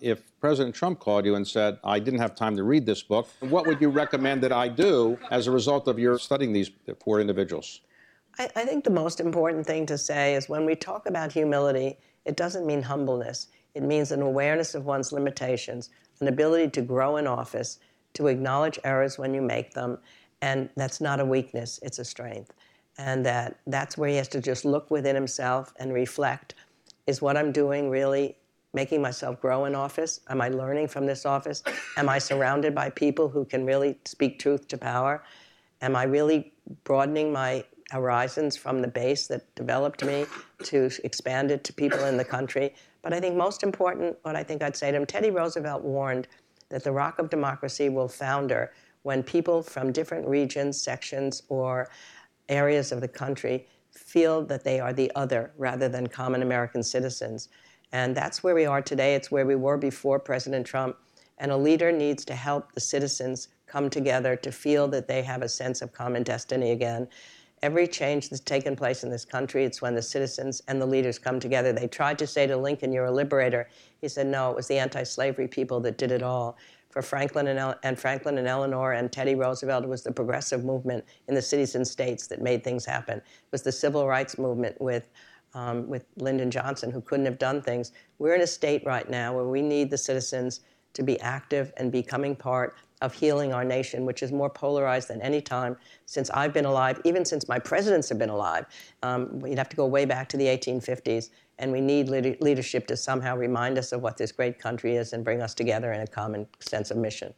if President Trump called you and said, I didn't have time to read this book, what would you recommend that I do as a result of your studying these poor individuals? I think the most important thing to say is when we talk about humility, it doesn't mean humbleness. It means an awareness of one's limitations, an ability to grow in office, to acknowledge errors when you make them, and that's not a weakness, it's a strength. And that's where he has to just look within himself and reflect, is what I'm doing really making myself grow in office? Am I learning from this office? Am I surrounded by people who can really speak truth to power? Am I really broadening my horizons from the base that developed me to expand it to people in the country? But I think most important, what I think I'd say to him, Teddy Roosevelt warned that the rock of democracy will founder when people from different regions, sections, or areas of the country feel that they are the other rather than common American citizens. And that's where we are today. It's where we were before President Trump. And a leader needs to help the citizens come together to feel that they have a sense of common destiny again. Every change that's taken place in this country, it's when the citizens and the leaders come together. They tried to say to Lincoln, you're a liberator. He said, no, it was the anti-slavery people that did it all. For Franklin and Eleanor and Teddy Roosevelt, it was the progressive movement in the cities and states that made things happen. It was the civil rights movement with Lyndon Johnson, who couldn't have done things. We're in a state right now where we need the citizens to be active and becoming part of healing our nation, which is more polarized than any time since I've been alive, even since my presidents have been alive. You'd have to go way back to the 1850s, and we need leadership to somehow remind us of what this great country is and bring us together in a common sense of mission.